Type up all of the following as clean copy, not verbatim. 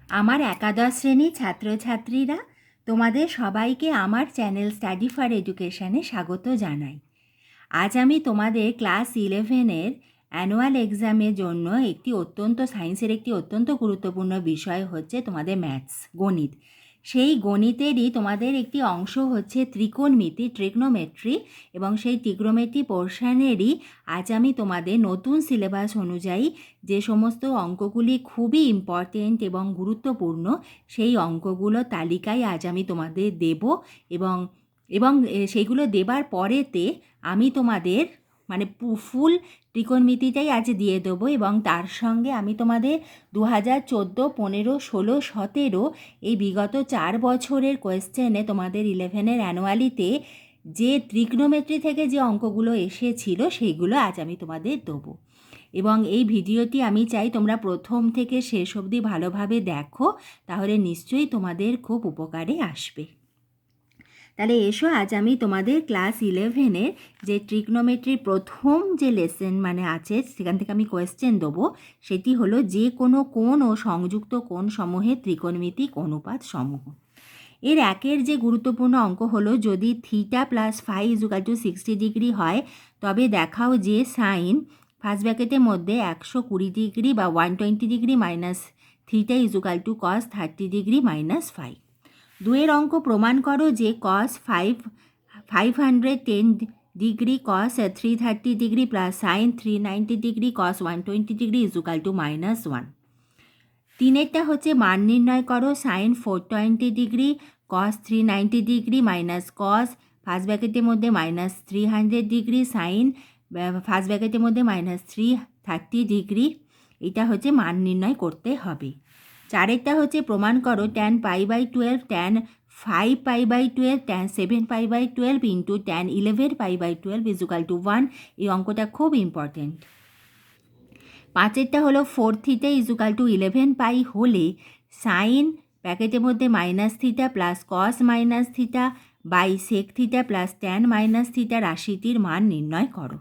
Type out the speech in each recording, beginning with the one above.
আমার একাদশ শ্রেণীর ছাত্রছাত্রীরা, তোমাদের সবাইকে আমার চ্যানেল স্টাডি ফর এডুকেশনে স্বাগত জানাই। আজ আমি তোমাদের ক্লাস 11-এর অ্যানুয়াল এক্সামের জন্য সায়েন্সের একটি অত্যন্ত গুরুত্বপূর্ণ বিষয় হচ্ছে তোমাদের ম্যাথস, গণিত। সেই গণিতেরই তোমাদের একটি অংশ হচ্ছে ত্রিকোণমিতি, ট্রিগনোমেট্রি, এবং সেই ট্রিগনোমেট্রি পোর্শনেরই আজ আমি তোমাদের নতুন সিলেবাস অনুযায়ী যে সমস্ত অঙ্কগুলি খুবই ইম্পর্টেন্ট এবং গুরুত্বপূর্ণ সেই অঙ্কগুলো তালিকায় আজ আমি তোমাদের দেব, এবং এবং সেইগুলো দেবার পরেতে আমি তোমাদের ফুল ত্রিকোণমিতিটাই আজ দিয়ে দেবো, এবং তার সঙ্গে আমি তোমাদের 2014, 15, 16, 17 এই বিগত 4 বছরের কোয়েশ্চেনে তোমাদের 11-এর অ্যানুয়ালিতে যে ট্রিগনোমেট্রি থেকে যে অঙ্কগুলো এসেছিল সেইগুলো আজ আমি তোমাদের দেবো। এবং এই ভিডিওটি আমি চাই তোমরা প্রথম থেকে শেষ অবধি ভালোভাবে দেখো, তাহলে নিশ্চয়ই তোমাদের খুব উপকারে আসবে। তাহলে এসো, আজ আমি তোমাদের ক্লাস 11-এর যে ট্রিগনোমেট্রির প্রথম যে লেসন আছে সেখান থেকে আমি কোয়েশ্চেন দেবো। সেটি হলো যে কোনো কোণ ও সংযুক্ত কোণ সমূহের ত্রিকোণমিতিক অনুপাত সমূহ। এর একের যে গুরুত্বপূর্ণ অঙ্ক হলো, যদি theta plus phi equal to 60 degree হয়, তবে দেখাও যে সাইন ফার্স্ট ব্র্যাকেটের মধ্যে 120 ডিগ্রি বা 120 degree minus theta equal to cos 30 degree minus phi. দুয়ের অঙ্ক প্রমাণ করো যে cos 510 degree cos 330 degree plus sine 390 degree cos 120 degree equal to -1। তিনেরটা হচ্ছে মান নির্ণয় করো sine 420 degree cos 390 degree minus cos first ব্র্যাকেটের মধ্যে -300 ডিগ্রি সাইন ফার্স্ট ব্র্যাকেটের মধ্যে -330 ডিগ্রি। এটা হচ্ছে মান নির্ণয় করতে হবে। চারেরটা হচ্ছে প্রমাণ করো tan π/12 tan 5π/12 tan 7π/12 into tan 11π/12 equal to 1। এই অঙ্কটা খুব ইম্পর্টেন্ট। পাঁচেরটা হলো 4 থিটা ইজুকাল টু 11 পাই হলে সাইন ব্র্যাকেটের মধ্যে -θ plus cos -θ by sec theta plus tan -θ রাশিটির মান নির্ণয় করো।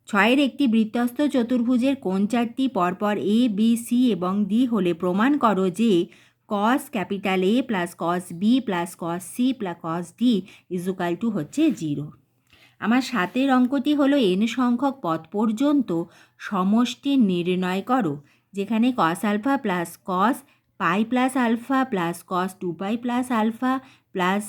ছয়ের একটি বৃত্তস্থ চতুর্ভুজের কোণ চারটি পরপর এ, বি, সি এবং ডি হলে প্রমাণ করো যে cos capital A plus cos B plus cos C plus cos D equal to হচ্ছে 0। আমার 7-এর অঙ্কটি হলো n সংখ্যক পদ পর্যন্ত সমষ্টি নির্ণয় করো, যেখানে cos alpha plus cos pi plus alpha plus cos 2π plus alpha plus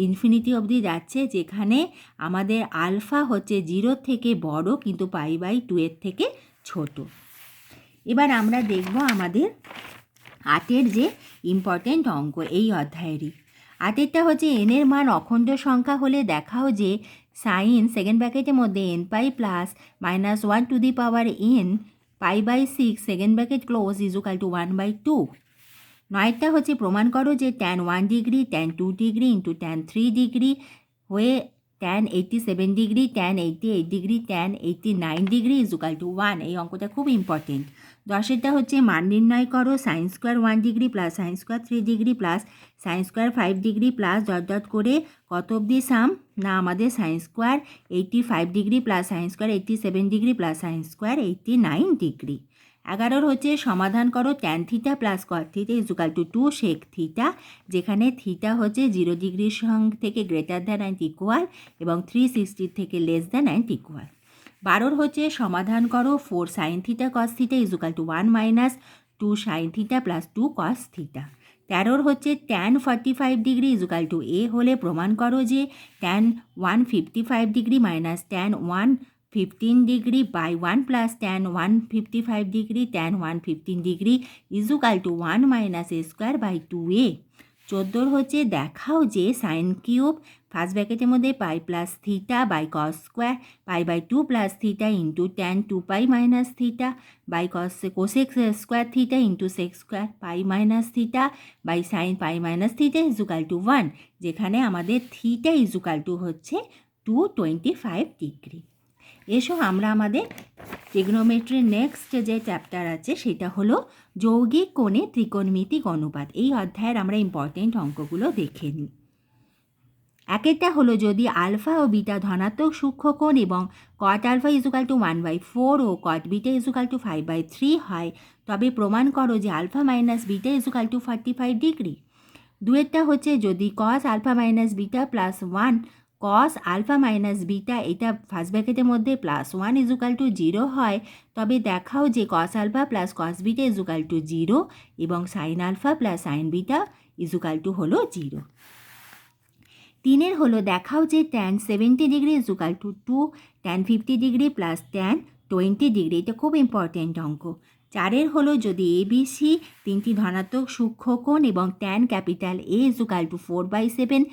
infinity অবধি যাচ্ছে, যেখানে আমাদের আলফা হচ্ছে 0 থেকে বড় কিন্তু π/2 এর থেকে ছোট। এবার আমরা দেখব আমাদের 8-এর যে ইম্পর্টেন্ট অঙ্ক এই অধ্যায়েরই। 8-এরটা হচ্ছে এনের মান অখণ্ড সংখ্যা হলে দেখাও যে সাইন সেকেন্ড ব্র্যাকেটের মধ্যে nπ plus -1 to the power n π/6 second bracket close equal to 1/2। 9টা হচ্ছে প্রমাণ করো যে tan 1 degree tan 2 degree into tan 3 degree হয়ে tan 87 degree tan 88 degree tan 89 degree equal to 1। এই অঙ্কটা খুব ইম্পর্টেন্ট। 10-এরটা হচ্ছে মান নির্ণয় করো sine square 1 degree plus sine square 3 degree plus sine square 5 degree plus করে কত অবধি সাম না আমাদের sine square 85 degree plus sine square 87 degree plus sine square 89 degree. 11-র হচ্ছে সমাধান করো tan theta plus cot theta equal to 2 sec theta, যেখানে থিটা হচ্ছে 0 ডিগ্রির থেকে গ্রেটার দ্যান অ্যান্ড ইকুয়াল এবং 360 থেকে লেস দ্যান অ্যান্ড ইকুয়াল। 12-র হচ্ছে সমাধান করো 4 sine theta cos theta equal to 1 minus 2 sine theta plus 2 cos theta. 13-র হচ্ছে tan 45 degree equal to a হলে প্রমাণ করো যে tan 155 degree minus tan 115 degree by 1 plus tan 155 degree tan 115 degree equal to 1 minus a square by 2a। 14-র হচ্ছে দেখাও যে সাইন কিউব ফার্স্ট ব্র্যাকেটের মধ্যে pi plus theta by cos square π/2 plus theta into tan 2π minus theta by cosec square theta into sec square pi minus theta by sine pi minus theta equal to 1, যেখানে আমাদের theta equal to হচ্ছে 225 degree. এসো আমরা আমাদের ট্রিগনোমেট্রির next যে chapter আছে সেটা হলো যৌগিক কোণে ত্রিকোণমিতিক অনুপাত। এই অধ্যায়ের আমরা ইম্পর্টেন্ট অঙ্কগুলো দেখে নিই। একেরটা হলো যদি আলফা ও বিটা ধনাত্মক সূক্ষ্মকোণ এবং কট আলফা ইজুকাল টু 1/4 ও কট বিটা ইজুকাল টু 5/3 হয়, তবে প্রমাণ করো যে alpha minus beta equal to 45 degree. দুয়েরটা হচ্ছে যদি cos alpha minus beta plus 1 cos alpha minus beta এটা ফার্স্ট ব্র্যাকেটের মধ্যে +1 ইজুকাল টু 0 হয়, তবে দেখাও যে cos alpha plus cos beta equal to 0 এবং sine alpha plus sine beta equal to হলো 0। তিনের হলো দেখাও যে tan 70 degree equal to 2 tan 50 degree plus tan 20 degree, এটা খুব ইম্পর্টেন্ট অঙ্ক। চারের হলো যদি ABC তিনটি ধনাত্মক সূক্ষ্মকোণ এবং tan capital A equal to 4/7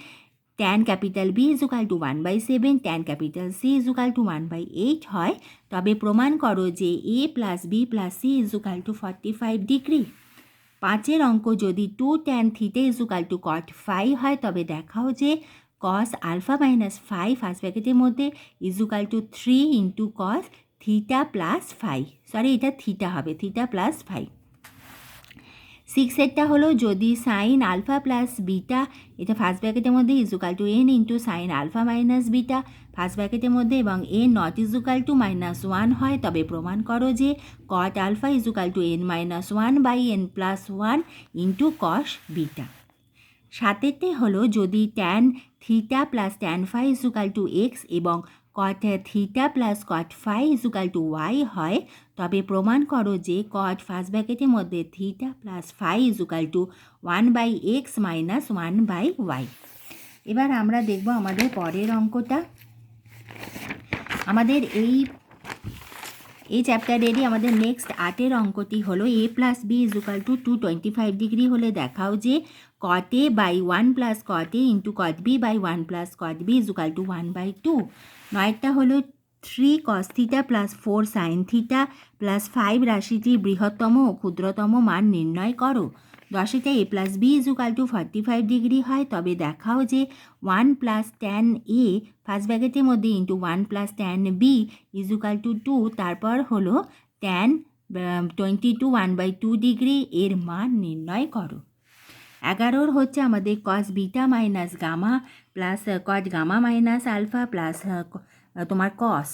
tan capital B equal to 1/7 tan capital C equal to 1/8 হয়, তবে প্রমাণ করো যে A plus B plus C equal to 45 degree. পাঁচের অঙ্ক যদি 2 tan theta equal to cot 5 হয়, তবে দেখাও যে কস আলফা মাইনাস 5 ফার্স্ট ব্র্যাকেটের মধ্যে equal to 3 into cos theta plus 5, sorry এটা থিটা হবে, থিটা প্লাস 5। সিক্সেরটা হলো যদি সাইন আলফা প্লাস বিটা এটা ফার্স্ট ব্র্যাকেটের মধ্যে equal to n into sine alpha minus beta first ব্র্যাকেটের মধ্যে এবং n নট ইজুকাল টু -1 হয়, তবে প্রমাণ করো যে cot alpha equal to n-1/n+1 into cos beta. সাতেরটে হলো যদি tan theta plus tan phi equal to x এবং cot theta plus cot phi equal to y হয়, তবে প্রমাণ করো যে কট ফার্স্ট ব্র্যাকেটের মধ্যে theta plus phi equal to 1/x minus 1/y। এবার আমরা দেখব আমাদের পরের অঙ্কটা। আমাদের এই চ্যাপ্টারেরই আমাদের নেক্সট 8 অঙ্কটি হলো a plus b equal to 225 degree হলে দেখাও যে cot a by 1 plus cot a into cot b by 1 plus cot b equal to 1/2। নয়টা হলো 3 cos theta plus 4 sine theta plus 5 রাশিটির বৃহত্তম ও ক্ষুদ্রতম মান নির্ণয় করো। 10টা a plus b equal to 45 degree হয়, তবে দেখাও যে 1 প্লাস ট্যান এ ফার্স্ট ব্র্যাকেটের মধ্যে into 1 plus tan B equal to 2, তারপর হলো ট্যান 22 1/2 ডিগ্রি এর মান নির্ণয় করো। 11 হচ্ছে আমাদের cos beta minus gamma plus cot gamma minus alpha plus তোমার কস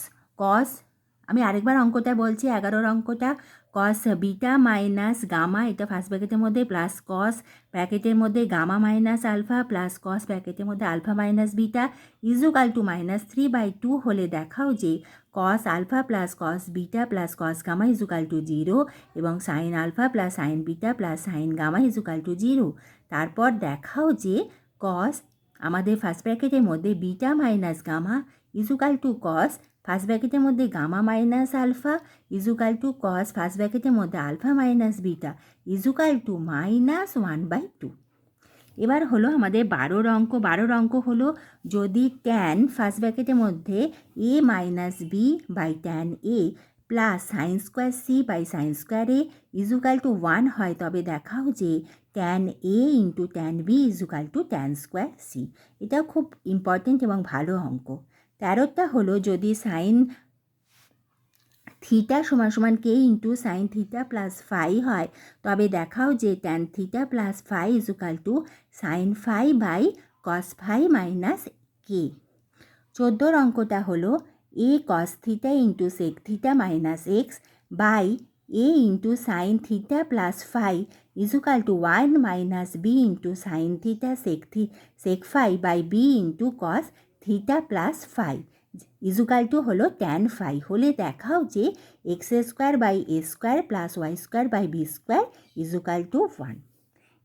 আমি আরেকবার অঙ্কটা বলছি। 11 অঙ্কটা কস বিটা মাইনাস গামা এটা ফার্স্ট ব্র্যাকেটের মধ্যে প্লাস কস ব্র্যাকেটের মধ্যে gamma minus alpha plus cos ব্র্যাকেটের মধ্যে alpha minus beta equal to -3/2 হলে দেখাও যে cos alpha plus cos beta plus cos gamma equal to 0 এবং sine alpha plus sine beta plus sine gamma equal to 0। তারপর দেখাও যে কস আমাদের ফার্স্ট ব্র্যাকেটের মধ্যে beta minus gamma equal to cos first ব্র্যাকেটের মধ্যে gamma minus alpha equal to cos first ব্র্যাকেটের মধ্যে alpha minus beta equal to -1/2। এবার হলো আমাদের 12 অঙ্ক হলো যদি ট্যান ফার্স্ট ব্র্যাকেটের মধ্যে a minus B by tan A plus sine square C by sine square A equal to 1 হয়, তবে দেখাও যে tan A into tan B equal to tan square C. এটাও খুব ইম্পর্টেন্ট এবং ভালো অঙ্ক। 13টা হলো যদি সাইন থিটা সমান সমান k into sine theta plus phi হয়, তবে দেখাও যে tan theta plus phi equal to sine phi by cos phi minus k. 14 অঙ্কটা হলো a cos theta into sec theta minus x by a into sine theta plus phi equal to 1 minus b into sine theta sec phi by b into cos theta plus phi equal to হলো tan phi হলে দেখাও যে x² by a² plus y² by b² equal to 1।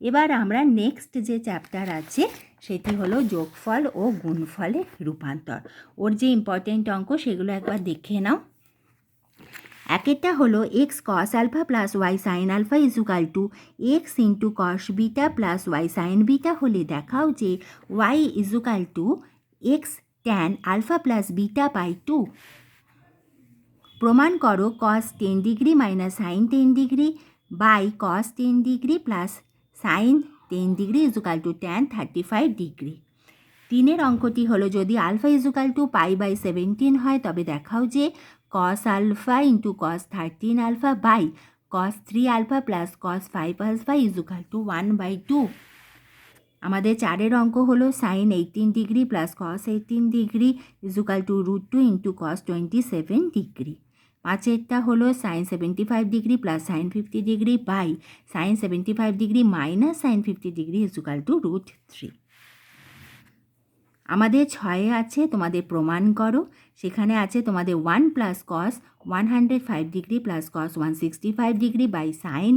এবার আমরা next যে chapter আছে সেটি হলো যোগফল ও গুণফলের রূপান্তর। ওর যে ইম্পর্টেন্ট অঙ্ক সেগুলো একবার দেখে নাও। একেরটা হলো x cos alpha plus y sine alpha equal to x into cos beta plus y sine beta হলে দেখাও যে y equal to x tan alpha plus beta by 2। প্রমাণ করো cos 10 degree minus sine 10 degree by cos 10 degree plus sine 10 degree equal to tan 35 degree. 3 অঙ্কটি হলো যদি alpha equal two π/17 হয়, তবে দেখাও যে cos alpha into cos 13 alpha by cos 3 alpha plus cos 5 alpha equal to 1/2। আমাদের 4-এর অঙ্ক হলো sine 18 degree plus cos 18 degree equal to √2 into cos 27 degree. 5-এরটা হলো sine 75 degree plus sine 50 degree by sine 75 degree minus sine 50 degree equal to √3। আমাদের 6-এ আছে তোমাদের প্রমাণ করো, সেখানে আছে তোমাদের 1 plus cos 105 degree plus cos 165 degree by sine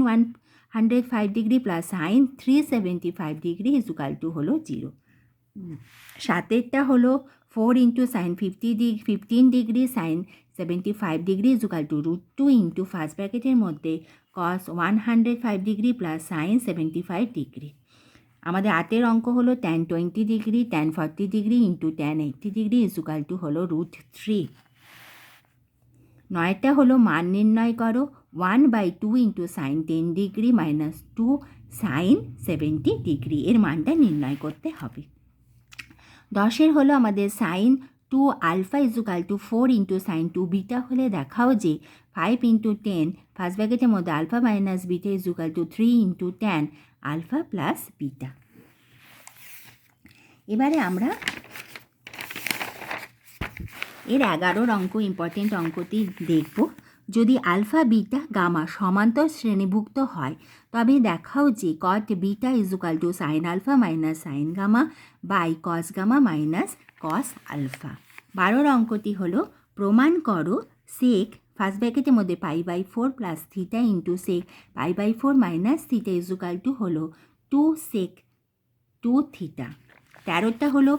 105 degree plus sine 375 degree equal to হলো 0। 7-এরটা হলো 4 into sine 15 degree sine 75 degree equal to √2 into first ব্র্যাকেটের মধ্যে cos 105 degree plus sine 75 degree. আমাদের 8-এর অঙ্ক হলো tan 20 degree tan 40 degree into tan 80 degree equal to হলো √3। 9টা হলো মান নির্ণয় করো, 1/2 into sine 10 degree minus 2 sine 70 degree এর মানটা নির্ণয় করতে হবে। 10-এর হলো আমাদের sine 2 alpha equal to 4 into sine 2 beta হলে দেখাও যে 5 ইন্টু 10 ফার্স্ট ব্র্যাকেটের মধ্যে alpha minus beta equal to 3 into tan alpha plus beta. এবারে আমরা এর 11-র অঙ্ক ইম্পর্টেন্ট অঙ্কটি দেখব। যদি আলফা বিটা গামা সমান্তর শ্রেণীভুক্ত হয় তবে দেখাও যে cot beta equal to sine alpha minus sine gamma by cos gamma minus cos alpha. 12-র অঙ্কটি হলো প্রমাণ করো সেক ফার্স্ট ব্র্যাকেটের মধ্যে π/4 plus theta into sec π/4 minus theta equal to হলো 2 সেক 2 থিটা। 13টা হলো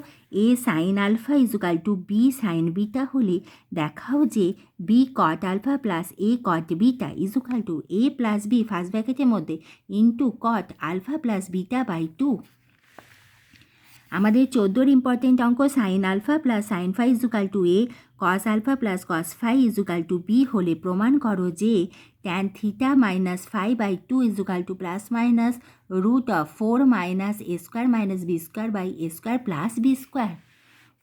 a sine alpha equal to b sine beta হলে দেখাও যে b cot alpha plus a cot beta equal to a plus b first ব্র্যাকেটের মধ্যে into cot alpha plus beta by 2। আমাদের 14-র ইম্পর্টেন্ট অঙ্ক sine alpha plus sine phi equal to A cos alpha plus cos phi equal to b হলে প্রমাণ করো যে tan theta minus 5/2 equal to plus minus √4 minus a square minus b square by a square plus b square.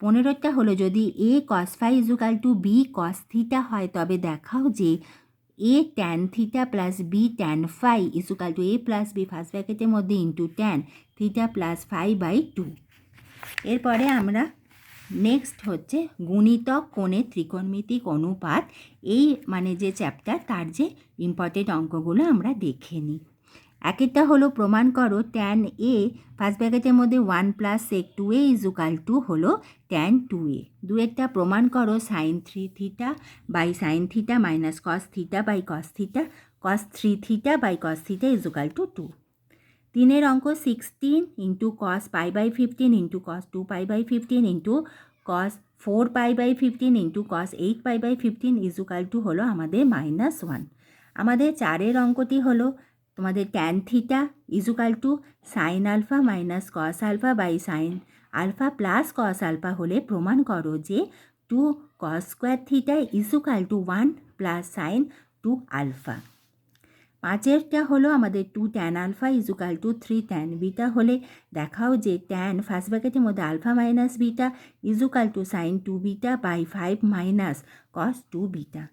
15টা হলো যদি a cos phi equal to b cos theta হয় তবে দেখাও যে a tan theta plus b tan phi equal to a plus b first ব্র্যাকেটের মধ্যে into tan theta plus 5/2। এরপরে আমরা নেক্সট হচ্ছে গুণিতক কোণের ত্রিকোণমিতিক অনুপাত, এই মানে যে চ্যাপ্টার তার যে ইম্পর্টেন্ট অঙ্কগুলো আমরা দেখে নিই। একেরটা হলো প্রমাণ করো ট্যান এ ফার্স্ট ব্র্যাকেটের মধ্যে 1 plus sec 2a equal to হলো ট্যান 2a। 2-এরটা প্রমাণ করো sine 3 theta by sine theta minus cos theta by cos theta cos 3 theta by cos theta equal to 2। 3-এর অঙ্ক 16 into cos π/15 into cos 2π/15 into cos 4π/15 into cos 8π/15 equal to হলো আমাদের -1। আমাদের 4-এর অঙ্কটি হলো তোমাদের tan theta equal to sine alpha minus cos alpha by sine alpha plus cos alpha হলে প্রমাণ করো যে 2 cos square theta equal to 1 plus sine 2 alpha. 5-এরটা হলো আমাদের 2 tan alpha equal to 3 tan beta হলে দেখাও যে ট্যান ফার্স্ট ব্র্যাকেটের মধ্যে alpha minus beta equal to sine 2 beta by 5 minus cos 2 beta.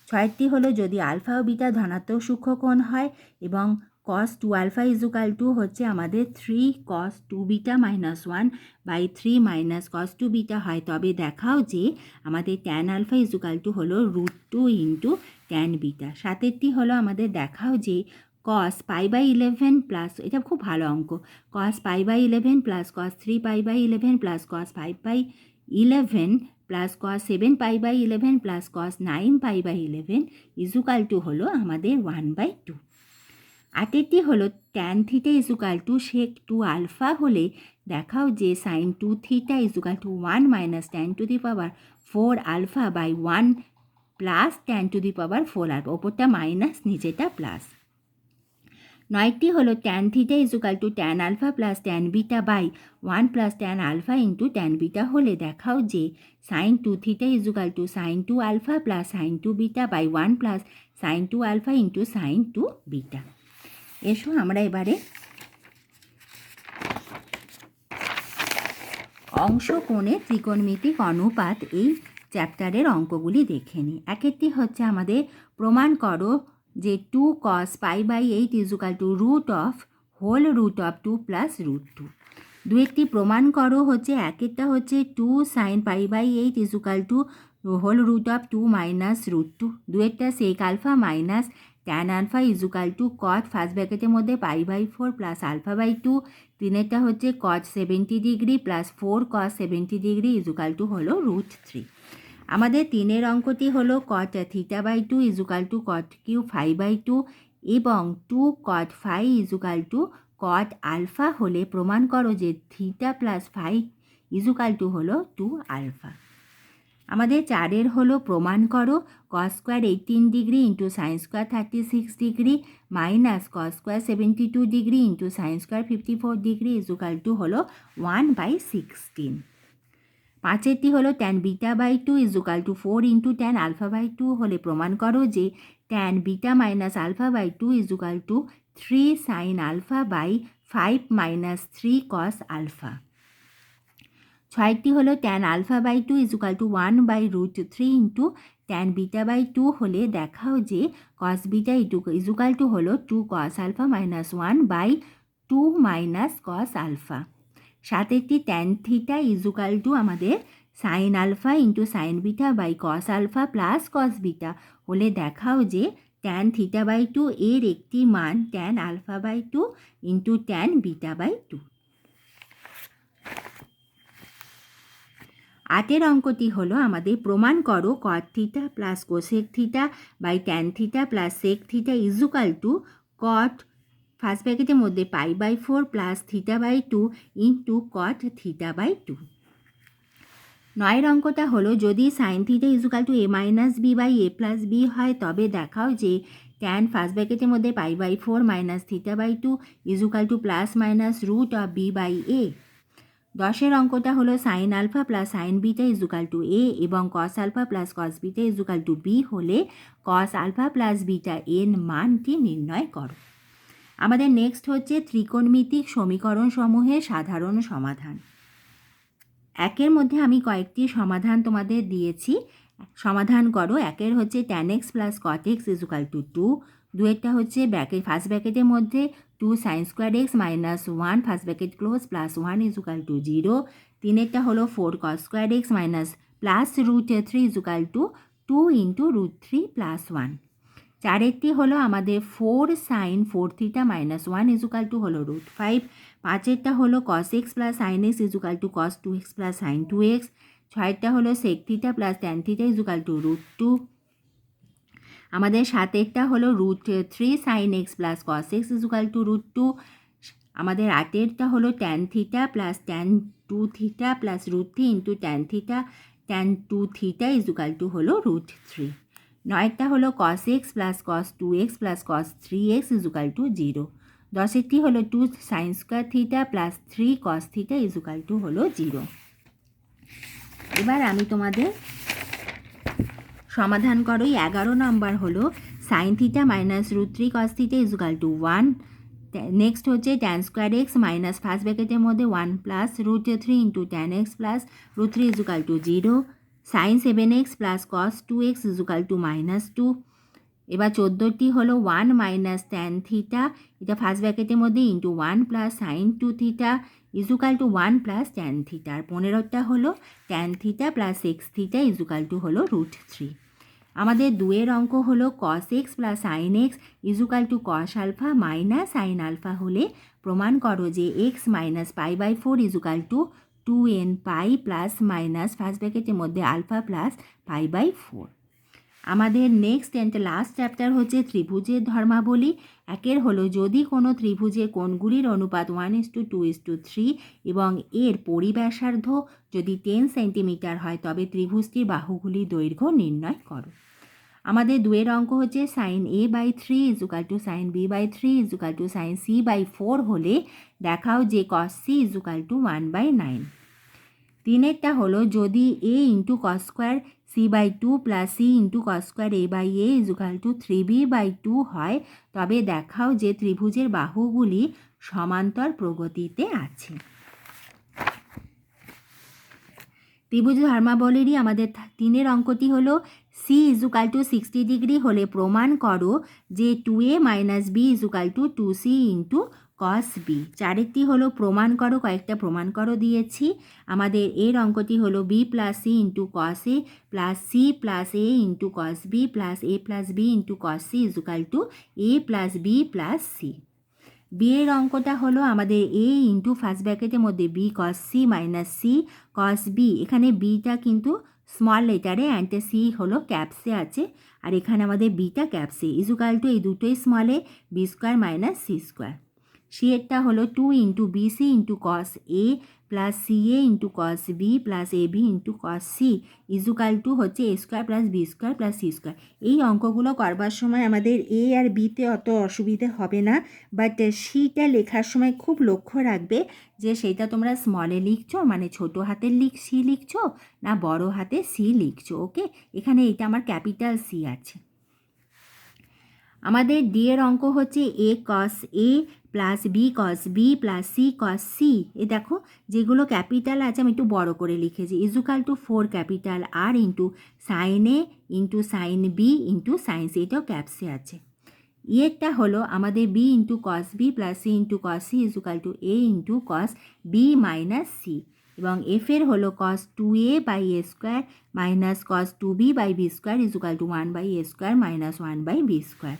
6টি হলো যদি আলফা ও বিটা ধনাত্মক সূক্ষ্মকোণ হয় এবং কস 2 আলফা ইজুকাল টু হচ্ছে আমাদের 3 cos 2 beta minus 1 by 3 minus cos 2 beta হয় তবে দেখাও যে আমাদের ট্যান আলফা ইজুকাল টু হলো √2 ইন্টু ট্যান বিটা। 7-টি হলো আমাদের দেখাও যে কস π/11 প্লাস, এটা খুব ভালো অঙ্ক, cos π/11 plus cos 3π/11 plus cos 5/11 plus cos 7π/11 plus cos 9π/11 equal to হলো আমাদের 1/2। 8-টি হলো tan theta equal to sec 2 alpha হলে দেখাও যে sine 2 theta equal to 1 minus tan to the power 4 alpha by 1 plus tan to the power 4 alpha, ওপরটা minus নিচেটা plus. 9টি হলো tan theta equal to tan alpha plus tan beta by 1 plus tan alpha into tan beta হলে দেখাও যে sine 2 theta equal to sine 2 alpha plus sine 2 beta by 1 plus sine 2 alpha into sine 2 beta. এসো আমরা এবারে অংশ কোণের ত্রিকোণমিতিক অনুপাত এই চ্যাপ্টারের অঙ্কগুলি দেখে নিই। একেরটি হচ্ছে আমাদের প্রমাণ করো যে 2 cos π/8 ইজুকাল টু √2 প্লাস √2। দুয়েরটি প্রমাণ করো হচ্ছে একেরটা হচ্ছে 2 sin π/8 = whole root of 2 minus root 2। দুয়েরটা sec alpha minus tan alpha = cot first ব্র্যাকেটের মধ্যে π/4 প্লাস α/2। তিনেরটা হচ্ছে cot 70 degree plus 4 cos 70 degree = হলো রুট 3। আমাদের তিনের অঙ্কটি হলো কট θ/2 = কট কিউব φ/2 এবং 2 cot phi = কট আলফা হলে প্রমাণ করো যে থিটা প্লাস ফাই = হলো 2 আলফা। আমাদের চারের হলো প্রমাণ করো cos square 18 degree into sine square 36 degree minus cos square 72 degree into sine square 54 degree = হলো 1/16। পাঁচেরটি হলো tan β/2 = 4 ইন্টু tan α/2 হলে প্রমাণ করো যে tan β minus α/2 = 3 sin α/5 minus 3 cos alpha. ছয়টি হলো tan α/2 = 1/√3 ইন্টু tan β/2 হলে দেখাও যে cos β = হলো 2 cos alpha minus 1/2 minus cos alpha. সাতেরটি tan θ = আমাদের sin alpha into sine beta by cos alpha plus cos beta হলে দেখাও যে tan θ/2 এর একটি মান tan α/2 ইন্টু tan β/2। আটের অঙ্কটি হলো আমাদের প্রমাণ করো cot θ plus cosec θ by tan θ plus sec θ = cot first ব্র্যাকেটের মধ্যে π/4 প্লাস θ/2 ইন্টু cot θ/2। নয়ের অঙ্কটা হলো যদি sin θ = a - b/a+b হয় তবে দেখাও যে tan ফার্স্ট ব্র্যাকেটের মধ্যে π/4 minus θ/2 = plus minus root of b/a। 10এর অঙ্কটা হলো sin alpha plus sin beta = a এবং cos alpha plus cos beta = b হলে cos আলফা প্লাস বিটা এর মানটি নির্ণয় করো। আমাদের নেক্সট হচ্ছে ত্রিকোণমিতিক সমীকরণ সমূহের সাধারণ সমাধান। একের মধ্যে আমি কয়েকটি সমাধান তোমাদের দিয়েছি, সমাধান করো। একের হচ্ছে tan x plus cot x = 2। দুয়েরটা হচ্ছে ফার্স্ট ব্র্যাকেটের মধ্যে 2 sin square x minus 1 first bracket close plus 1 = 0। তিনেরটা হলো 4 cos square x minus plus √3 = 2 into √3 plus 1। চারেরটি হলো আমাদের 4 sin 4θ মাইনাস 1 = হলো √5। পাঁচেরটা হলো cos x plus sin x = cos 2x plus sin 2x। ছয়েরটা হলো sec θ plus tan θ = √2। আমাদের সাতেরটা হলো √3 sin x plus cos x = √2। আমাদের আটেরটা হলো tan θ plus tan 2θ plus √3 into tan θ tan 2θ = হলো √3। নয়েরটা হলো cos x plus cos 2x plus cos 3x = 0। দশেরটি হলো 2 sin square θ plus 3 cos θ = হলো 0। এবার আমি তোমাদের সমাধান করো। 11 নম্বর হলো sin θ মাইনাস √3 cos θ = 1। নেক্সট হচ্ছে tan square x minus first ব্র্যাকেটের মধ্যে 1 plus √3 into tan x plus √3 = 0। sin 7x plus cos 2x = -2। এবার 14টি হলো 1 মাইনাস tan θ, এটা ফার্স্ট ব্র্যাকেটের মধ্যে into 1 plus sin 2θ = 1 plus tan θ। আর 15টা হলো tan θ প্লাস x θ = হলো √3। আমাদের দুয়ের অঙ্ক হলো cos x plus sin x = cos alpha minus sin alpha হলে প্রমাণ করো যে x minus π/4 = 2n π plus minus first ব্র্যাকেটের মধ্যে আলফা প্লাস π/4। আমাদের নেক্সট অ্যান্ড লাস্ট চ্যাপ্টার হচ্ছে ত্রিভুজের ধর্মাবলী। একের হলো যদি কোনো ত্রিভুজের কোণগুলির অনুপাত 1:2:3 এবং এর পরিব্যাসার্ধ যদি 10 সেন্টিমিটার হয় তবে ত্রিভুজটির বাহুগুলির দৈর্ঘ্য নির্ণয় করো। আমাদের দুয়ের অঙ্ক হচ্ছে sin a/3 = sin b/3 = sin c/4 হলে দেখাও যে cos c = 1/9। তিনেরটা হলো যদি a into cos square c/2 plus c into cos square a/a = 3b/2 হয় তবে দেখাও যে ত্রিভুজের বাহুগুলি সমান্তর প্রগতিতে আছে। ত্রিভুজ ধর্মাবলীরই আমাদের তিনের অঙ্কটি হলো c = 60 ডিগ্রি হলে প্রমাণ করো যে 2a - b = 2c into cos b. চারেরটি হলো প্রমাণ করো, কয়েকটা প্রমাণ করো দিয়েছি। আমাদের এর অঙ্কটি হলো b plus c into cos a plus c plus a into cos B plus a plus B into cos c equal to a plus b plus c. B এর অঙ্কটা হলো আমাদের এ ইন্টু ফার্স্ট ব্র্যাকেটের মধ্যে b cos c minus c cos b. এখানে beta কিন্তু small লেটারে and c হলো ক্যাপসে আছে, আর এখানে আমাদের বিটা ক্যাপসে ইজুকাল টু এই দুটোই স্মলে b square minus c square. C এরটা হলো 2 into bc into cos a plus c a into cos B plus a b into cos c equal to হচ্ছে a square plus b square plus c square. এই অঙ্কগুলো করবার সময় আমাদের এ আর বিতে অত অসুবিধে হবে না, বাট সিটা লেখার সময় খুব লক্ষ্য রাখবে যে সেটা তোমরা স্মলে লিখছো মানে ছোট হাতের সি লিখছো না বড় হাতে সি লিখছো। ওকে, এখানে এটা আমার ক্যাপিটাল সি আছে। আমাদের ডি এর অঙ্ক হচ্ছে a cos a plus b cos B plus c cos c. এ দেখো যেগুলো ক্যাপিটাল আছে আমি একটু বড় করে লিখেছি, equal to 4 capital R into sine a into sine b into sine c, এটাও ক্যাপসে আছে। ইয়েরটা হলো আমাদের b into cos B plus c into cos c equal to a into cos b minus c, এবং এফের হলো cos 2a by a square minus cos 2b by b square equal to 1 by a square minus 1 by b square.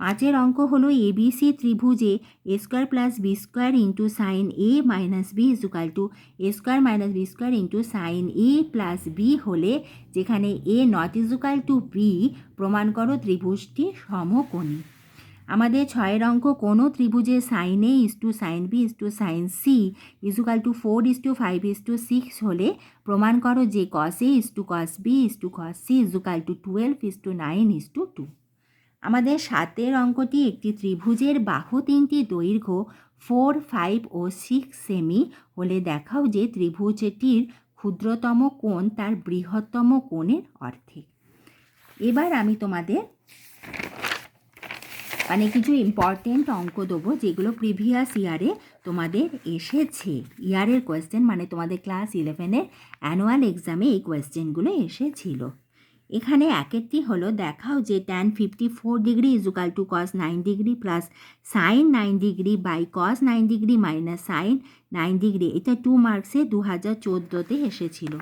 পাঁচের অঙ্ক হলো ABC ত্রিভুজে a square plus b square into sine a minus b equal to a square minus b square into sine a plus b হলে যেখানে a not equal to b প্রমাণ করো ত্রিভুজটি সমকোণী। আমাদের ছয়ের অঙ্ক কোনো ত্রিভুজে sine a is to sine b is to sine C equal to 4:5:6 হলে প্রমাণ করো যে cos a is to cos b is to cos c equal to 12:9:2। আমাদের সাতের অঙ্কটি একটি ত্রিভুজের বাহু তিনটি দৈর্ঘ্য 4, 5 ও 6 সেমি হলে দেখাও যে ত্রিভুজটির ক্ষুদ্রতম কোণ তার বৃহত্তম কোণের অর্ধেক। এবার আমি তোমাদের মানে কিছু ইম্পর্টেন্ট অঙ্ক দেবো যেগুলো প্রিভিয়াস ইয়ারে তোমাদের এসেছে। ইয়ারের কোয়েশ্চেন মানে তোমাদের ক্লাস 11-এর অ্যানুয়াল এক্সামে এই কোয়েশ্চেনগুলো এসেছিল। এখানে একেরটি হলো দেখাও যে tan 54 degree equal to cos 9 degree plus sine 9 degree by cos 9 degree minus sine 9 degree. এটা 2 মার্কসে 2014-তে এসেছিল।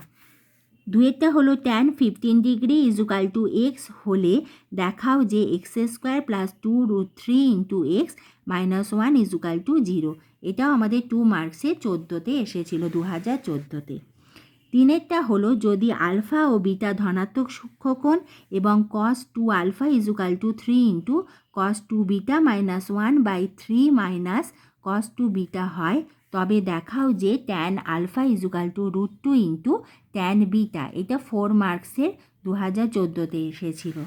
দুয়েরটা হলো tan 15 degree equal to x হলে দেখাও যে x square plus 2√3 into x minus 1 equal to 0। এটাও আমাদের 2 মার্কসে 14-তে এসেছিল 2014-তে। তিনেরটা হলো যদি আলফা ও বিটা ধনাত্মক সূক্ষ্মকোণ এবং cos 2 alpha equal to 3 into cos 2 beta minus 1/3 minus cos 2 beta হয়, তবে দেখাও যে tan alpha equal to √2 into tan beta. এটা 4 মার্কসের 2014-তে এসেছিল।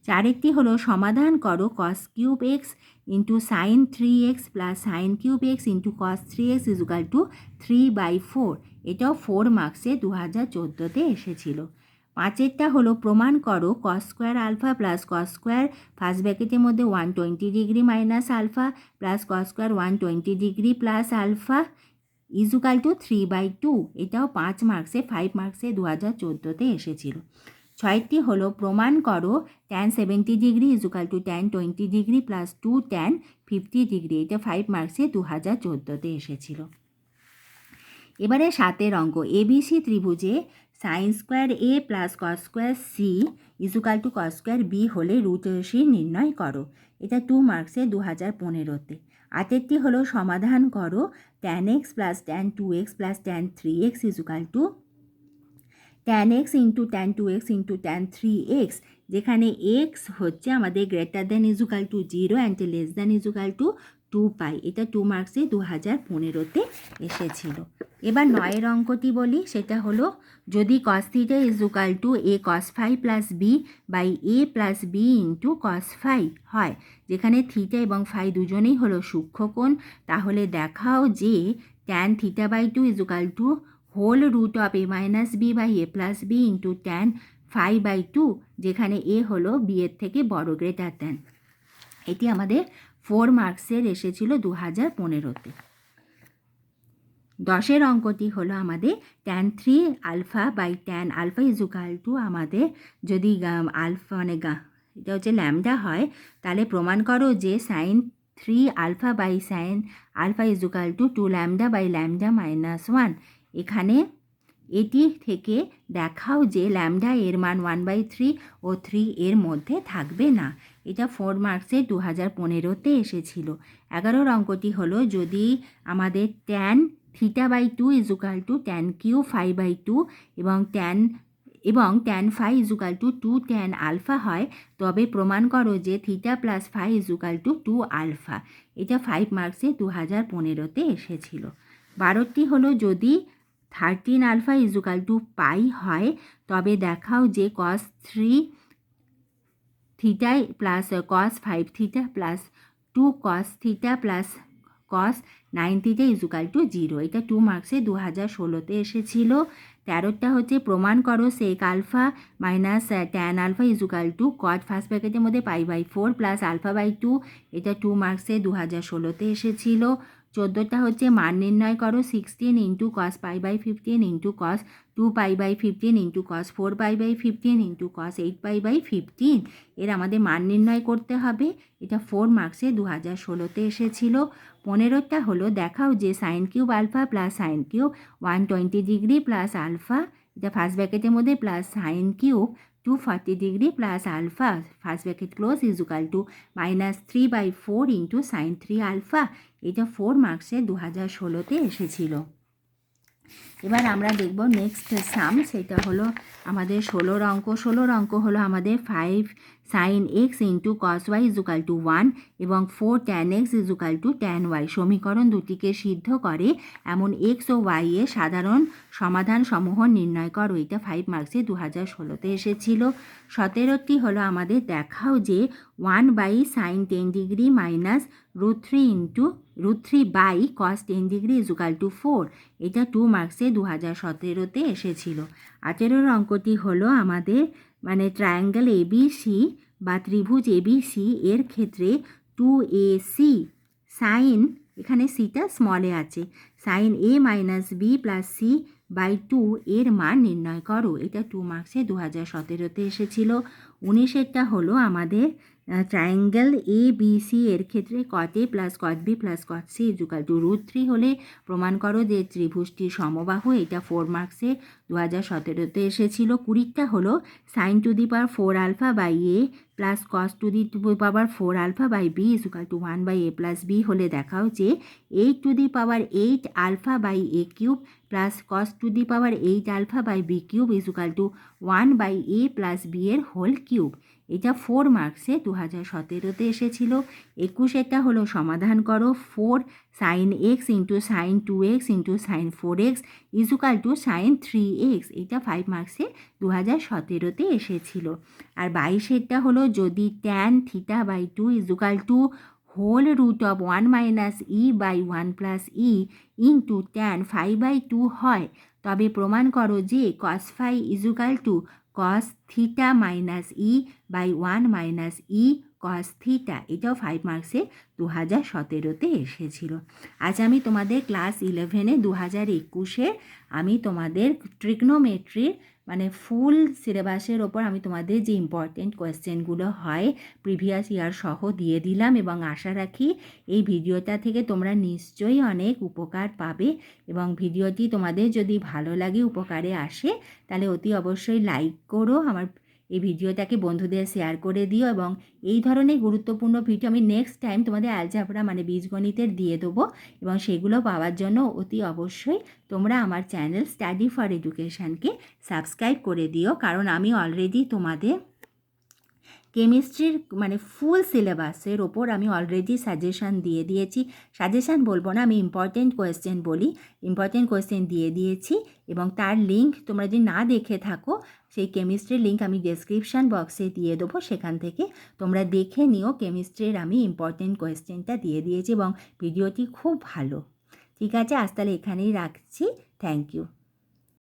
চারেরটি হলো সমাধান করো cos cube x into sine 3x plus sine cube x into cos 3x equal to 3/4। এটাও 4 মার্কসে 2014-তে এসেছিল। পাঁচেরটা হলো প্রমাণ করো cos square alpha plus cos square first ব্র্যাকেটের মধ্যে 120 degree minus alpha plus cos square 120 degree plus alpha equal to 3/2। এটাও 5 মার্কসে 5 মার্কসে 2014-তে এসেছিল। ছয়টি হলো প্রমাণ করো tan 70 degree equal to tan 20 ডিগ্রি প্লাস 2 tan 50 ডিগ্রি। এটা 5 মার্কসে 2014-তে এসেছিল। এবারে সাতের অঙ্ক এবিসি ত্রিভুজে sine square a plus cos square c equal to cos square b হলে √সি নির্ণয় করো। এটা 2 মার্কসে 2015-তে। আটেরটি হলো সমাধান করো tan x plus tan 2x plus tan 3x equal to tan x into tan 2x into tan 3x, যেখানে x হচ্ছে আমাদের greater than equal to 0 and less than equal to 2π। এটা 2 মার্কসে 2015-তে এসেছিল। এবার নয়ের অঙ্কটি বলি, সেটা হলো যদি cos theta equal to A cos phi plus B by A plus B into cos phi হয়, যেখানে থিটা এবং ফাই দুজনেই হলো সূক্ষ্মকোণ, তাহলে দেখাও যে tan θ/2 equal to whole root of a minus B by A plus B into tan φ/2, যেখানে এ হলো বি এর থেকে বড় গ্রেটার দ্যান। এটি আমাদের 4 মার্কসের এসেছিল 2015-তে। 10-এর অঙ্কটি হলো আমাদের tan 3 alpha by tan alpha equal to আমাদের যদি আলফা মানে এটা হচ্ছে ল্যামডা হয়, তাহলে প্রমাণ করো যে sine 3 alpha by sine alpha is equal to 2 lambda by lambda minus 1। এখানে এটি থেকে দেখাও যে ল্যামডা এর মান 1/3 ও 3 এর মধ্যে থাকবে না। এটা 4 মার্কসে 2015-তে এসেছিল। 11 অঙ্কটি হলো যদি আমাদের tan θ/2 is equal to tan q φ/2 এবং tan phi is equal to 2 tan alpha হয়, তবে প্রমাণ করো যে θ plus phi is equal to 2 alpha. এটা 5 মার্কসে 2015-তে এসেছিল। 12টি হলো যদি 13 alpha is equal to pi হয়, তবে দেখাও যে cos 3 theta plus cos 5 theta plus 2 cos theta plus cos 9 theta is equal two 0। এটা 2 মার্কসে 2016-তে এসেছিল। 13টা হচ্ছে প্রমাণ করো sec alpha minus tan alpha is equal to cot first ব্র্যাকেটের মধ্যে π/4 প্লাস α/2। এটা 2 মার্কসে 2016-তে এসেছিল। 14টা হচ্ছে মান নির্ণয় করো 16 into cos π/15 into cos 2π/15 into cos 4π/15 into cos 8π/15। এর আমাদের মান নির্ণয় করতে হবে। এটা 4 মার্কসে 2016-তে এসেছিল। 15টা হলো দেখাও যে sine cube alpha plus sine cube 120 degree plus alpha, এটা ফার্স্ট ব্র্যাকেটের মধ্যে plus sine cube 240 degree plus alpha first bracket close is equal to -3/4 into sine 3 alpha. এটা 4 মার্কসে 2016-তে এসেছিল। এবার আমরা দেখব নেক্সট সাম, সেটা হলো আমাদের 16 অঙ্ক। 16 অঙ্ক হলো আমাদের 5 sin x into cos y is equal two 1 এবং 4 tan x is equal two tan y সমীকরণ দুটিকে সিদ্ধ করে এমন x ও y এর সাধারণ সমাধান সমূহ নির্ণয় করো। এটা 5 মার্কসে 2016-তে এসেছিল। 17টি হলো আমাদের দেখাও যে 1/sin 10 degree minus √3 by cos 10 degree is equal to 4। এটা 2 মার্কসে 2017-তে এসেছিল। 18 অঙ্কটি হলো আমাদের ট্রায়াঙ্গেল ABC বা ত্রিভুজ ABC এর ক্ষেত্রে 2AC সাইন, এখানে সিটা স্মলে আছে, sine A minus B plus C/2 এর মান নির্ণয় করো। এটা 2 মার্কসে 2017-তে এসেছিল। 19টা হলো আমাদের ট্রায়াঙ্গেল ABC এর ক্ষেত্রে cot A plus cot B plus cot C is equal two √3 হলে প্রমাণ করো যে ত্রিভুজটি সমবাহু। এটা 4 মার্কসে 2017-তে এসেছিল। 20টা হলো sine to the power 4 alpha by A plus cos to the power 4 alpha by B is equal to 1/A plus B হলে দেখাও যে 8 to the power 8 alpha by A cube plus cos to the power 8 alpha by B cube is equal to 1/A plus B এর whole cube. এটা 4 মার্কসে 2017-তে এসেছিল। 21টা হলো সমাধান করো 4 sin x into sine 2x into sine 4x is equal to sine 3x। এটা 5 মার্কসে 2017-তে এসেছিল। আর 22টা হলো যদি tan θ/2 is equal to whole root of 1 minus e/1 plus e into tan φ/2 হয়, তবে প্রমাণ করো যে cos phi is equal to cos theta minus e/1 minus e cos theta. এটাও 5 মার্কসে 2017-তে এসেছিল। আজ আমি তোমাদের ক্লাস 11-এ 2021-এর আমি তোমাদের ট্রিগনোমেট্রির ফুল সিলেবাসের ওপর আমি তোমাদের যে ইম্পর্টেন্ট কোয়েশ্চেনগুলো হয় প্রিভিয়াস ইয়ার সহ দিয়ে দিলাম এবং আশা রাখি এই ভিডিওটা থেকে তোমরা নিশ্চয়ই অনেক উপকার পাবে এবং ভিডিওটি তোমাদের যদি ভালো লাগে, উপকারে আসে, তাহলে অতি অবশ্যই লাইক করো, আমার এই ভিডিওটাকে বন্ধুদের শেয়ার করে দিও এবং এই ধরনের গুরুত্বপূর্ণ ভিডিও আমি নেক্সট টাইম তোমাদের অ্যালজাবরা বীজগণিতের দিয়ে দেবো এবং সেগুলো পাওয়ার জন্য অতি অবশ্যই তোমরা আমার চ্যানেল স্টাডি ফর এডুকেশানকে সাবস্ক্রাইব করে দিও, কারণ আমি অলরেডি তোমাদের কেমিস্ট্রির ফুল সিলেবাসের ওপর আমি অলরেডি সাজেশান দিয়ে দিয়েছি। সাজেশান বলবো না, আমি ইম্পর্টেন্ট কোয়েশ্চেন বলি, ইম্পর্টেন্ট কোয়েশ্চেন দিয়ে দিয়েছি এবং তার লিঙ্ক তোমরা যদি না দেখে থাকো সেই কেমিস্ট্রির লিঙ্ক আমি ডেসক্রিপশান বক্সে দিয়ে দেবো, সেখান থেকে তোমরা দেখে নিও। কেমিস্ট্রির আমি ইম্পর্টেন্ট কোয়েশ্চেনটা দিয়ে দিয়েছি এবং ভিডিওটি খুব ভালো। ঠিক আছে, আজ তাহলে এখানেই রাখছি। Thank you.